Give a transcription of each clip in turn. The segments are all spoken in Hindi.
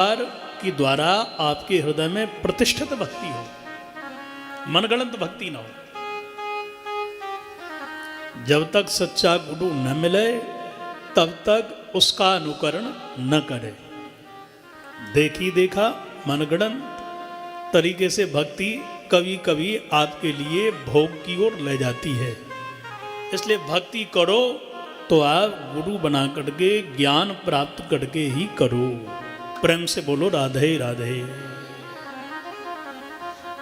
के द्वारा आपके हृदय में प्रतिष्ठित भक्ति हो, मनगणंत भक्ति ना हो। जब तक सच्चा गुरु न मिले तब तक उसका अनुकरण न करे। देखी देखा मनगणंत तरीके से भक्ति कभी कभी आपके लिए भोग की ओर ले जाती है। इसलिए भक्ति करो तो आप गुरु बना करके ज्ञान प्राप्त करके ही करो। प्रेम से बोलो राधे राधे।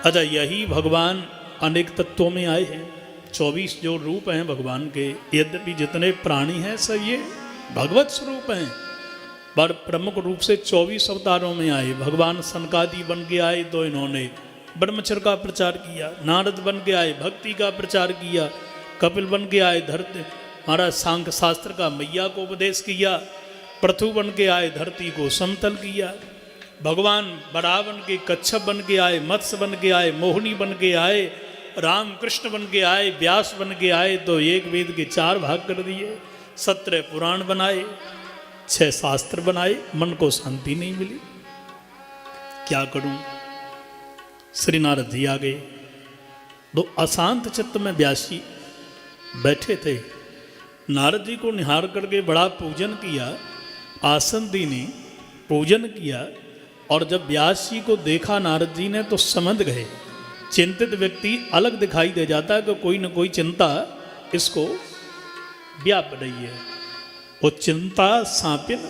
अच्छा, यही भगवान अनेक तत्वों में आए हैं। 24 जो रूप हैं भगवान के, यद्यपि जितने प्राणी हैं सब ये भगवत स्वरूप हैं, पर प्रमुख रूप से 24 अवतारों में आए। भगवान सनकादि बन के आए तो इन्होंने ब्रह्मचर्य का प्रचार किया। नारद बन के आए, भक्ति का प्रचार किया। कपिल बन के आए, धरती महाराज सांख्य शास्त्र का मैया को उपदेश किया। पृथु बन के आए, धरती को समतल किया। भगवान बड़ा बन के कच्छप बन के आए, मत्स्य बन के आए, मोहिनी बन के आए, राम कृष्ण बन के आए, व्यास बन के आए तो एक वेद के 4 भाग कर दिए। 17 पुराण बनाए, 6 शास्त्र बनाए। मन को शांति नहीं मिली, क्या करूं? श्री नारद जी आ गए। दो अशांत चित्त में व्यास जी बैठे थे। नारद जी को निहार करके बड़ा पूजन किया, आसन दीने पूजन किया। और जब व्यास जी को देखा नारद जी ने तो समझ गए। चिंतित व्यक्ति अलग दिखाई दे जाता है कि कोई न कोई चिंता इसको व्याप रही है। वो चिंता सांपिन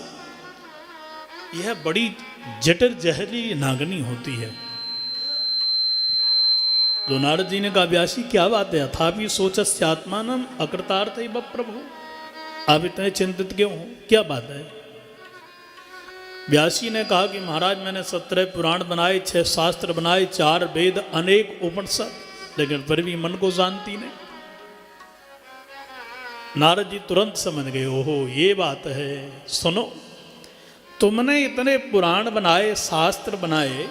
यह बड़ी जटिल जहरी नागनी होती है। तो नारद जी ने कहा, व्यासी क्या बात है? अथापि सोचस्य आत्मानम अकृतार्थ एव प्रभु। आप इतने चिंतित क्यों हो, क्या बात है? व्यासी ने कहा कि महाराज मैंने 17 पुराण बनाए, 6 शास्त्र बनाए, 4 वेद, अनेक उपनिषद, लेकिन फिर भी मन को शांति नहीं। नारद जी तुरंत समझ गए, ओहो ये बात है। सुनो, तुमने इतने पुराण बनाए, शास्त्र बनाए,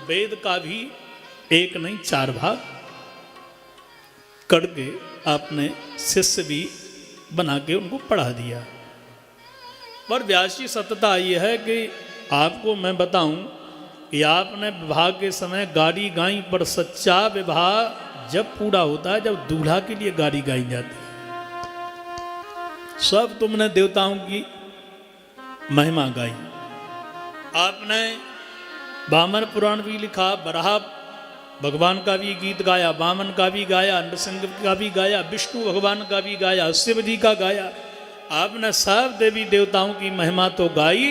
वेद का भी 1 नहीं 4 भाग करके आपने शिष्य भी बना के उनको पढ़ा दिया। पर व्यास जी सत्यता यह है कि आपको मैं बताऊं कि आपने विवाह के समय गाड़ी गाई, पर सच्चा विवाह जब पूरा होता है जब दूल्हा के लिए गाड़ी गाई जाती है। सब तुमने देवताओं की महिमा गाई। आपने वामन पुराण भी लिखा, बराह भगवान का भी गीत गाया, वामन का भी गाया, नृसिंह का भी गाया, विष्णु भगवान का भी गाया, शिव जी का गाया। आपने सब देवी देवताओं की महिमा तो गाई,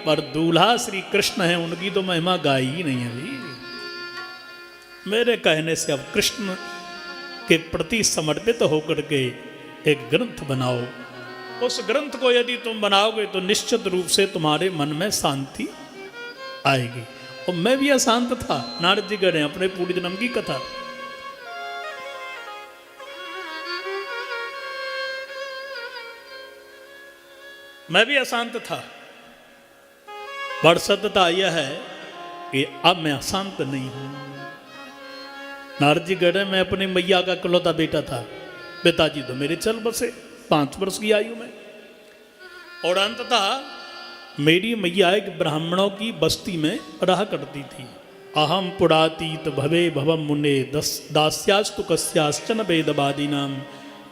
पर दूल्हा श्री कृष्ण है, उनकी तो महिमा गाई ही नहीं है। मेरे कहने से अब कृष्ण के प्रति समर्पित होकर के एक ग्रंथ बनाओ। उस ग्रंथ को यदि तुम बनाओगे तो निश्चित रूप से तुम्हारे मन में शांति आएगी। और मैं भी अशांत था। नारद जी कह रहे हैं अपने पूर्व जन्म की कथा। मैं भी अशांत था, पर सत्यता यह है कि अब मैं अशांत नहीं हूं। नारद जी कह रहे हैं मैं अपनी मैया का इकलौता बेटा था। पिताजी तो मेरे चल बसे 5 वर्ष की आयु में। और अंततः मेरी मैया एक ब्राह्मणों की बस्ती में रहा करती थी। अहम पुरातीत भवे भवम मुने दास्यास्तु कस्याश्चन वेदवादीनाम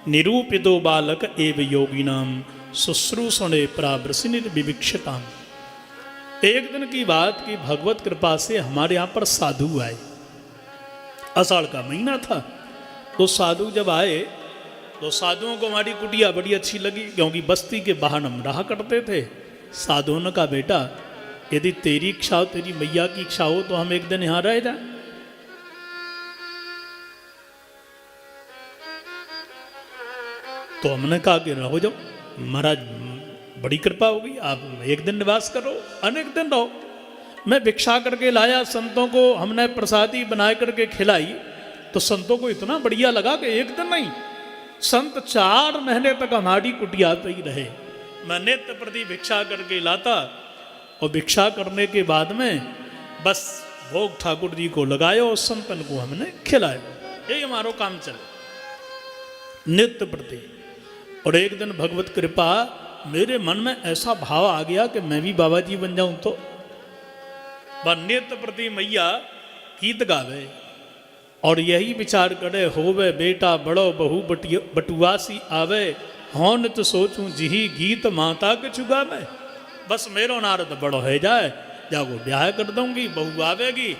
निरूपितो बालक एव योगिनाम शुश्रूषणे प्रावृषिनिर्विविक्षताम। एक दिन की बात की भगवत कृपा से हमारे यहाँ पर साधु आए। आषाढ़ का महीना था। तो साधु जब आए तो साधुओं को हमारी कुटिया बड़ी अच्छी लगी, क्योंकि बस्ती के बाहर हम रहा करते थे। साधुओं ने कहा, बेटा यदि तेरी इच्छा हो, तेरी मैया की इच्छा हो तो हम एक दिन यहां रह जाएं। तो हमने कहा कि रहो जाओ महाराज, बड़ी कृपा होगी, आप एक दिन निवास करो, अनेक दिन रहो। मैं भिक्षा करके लाया, संतों को हमने प्रसादी बना करके खिलाई। तो संतों को इतना बढ़िया लगा कि एक दिन नहीं, संत 4 महीने तक हमारी कुटिया पे ही रहे। मैं नित्य प्रति भिक्षा करके लाता और भिक्षा करने के बाद में बस भोग ठाकुर जी को लगाया और संतन को हमने खिलाया। यही हमारा काम चले नित्य प्रति। और एक दिन भगवत कृपा मेरे मन में ऐसा भाव आ गया कि मैं भी बाबा जी बन जाऊं तो वह नित्य प्रति मैया गीत गावे और यही विचार करे, होवे बेटा बड़ो बहु बटुआसी आवे, हौन तो सोचूं जिही गीत माता के चुगावे। बस मेरो नारद बड़ो है जाए, जागो ब्याह कर दूंगी, बहू आवेगी,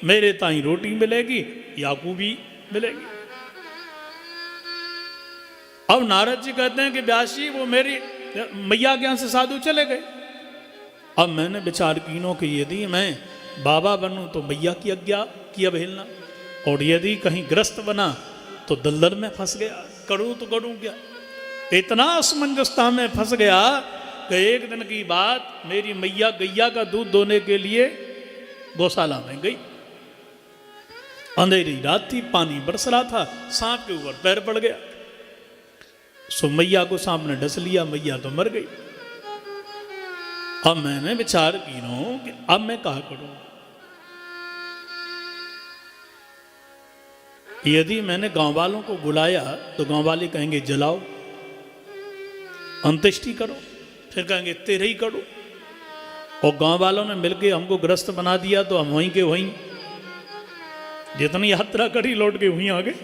मेरे ताई रोटी मिलेगी, याकू भी मिलेगी। अब नारद जी कहते हैं कि व्यास जी वो मेरी मैया के यहाँ से साधु चले गए। अब मैंने विचार कीनो कि यदि मैं बाबा बनूं तो मैया की आज्ञा की अवहेलना, और यदि कहीं ग्रस्त बना तो दलदल में फंस गया, करूं तो करूं क्या। इतना असमंजसता में फंस गया कि एक दिन की बात, मेरी मैया गैया का दूध दोने के लिए गौशाला में गई। अंधेरी रात थी, पानी बरस रहा था, सांप के ऊपर पैर पड़ गया, सो मैया को सांप ने डस लिया, मैया तो मर गई। अब मैंने विचार की कि अब मैं क्या करूं। यदि मैंने गांव वालों को बुलाया तो गांव वाले कहेंगे जलाओ, अंत्येष्टि करो, फिर कहेंगे तेरे ही करो, और गांव वालों ने मिलके हमको ग्रस्त बना दिया तो हम वहीं के वहीं जितनी यात्रा करी लौट के वहीं आ गए।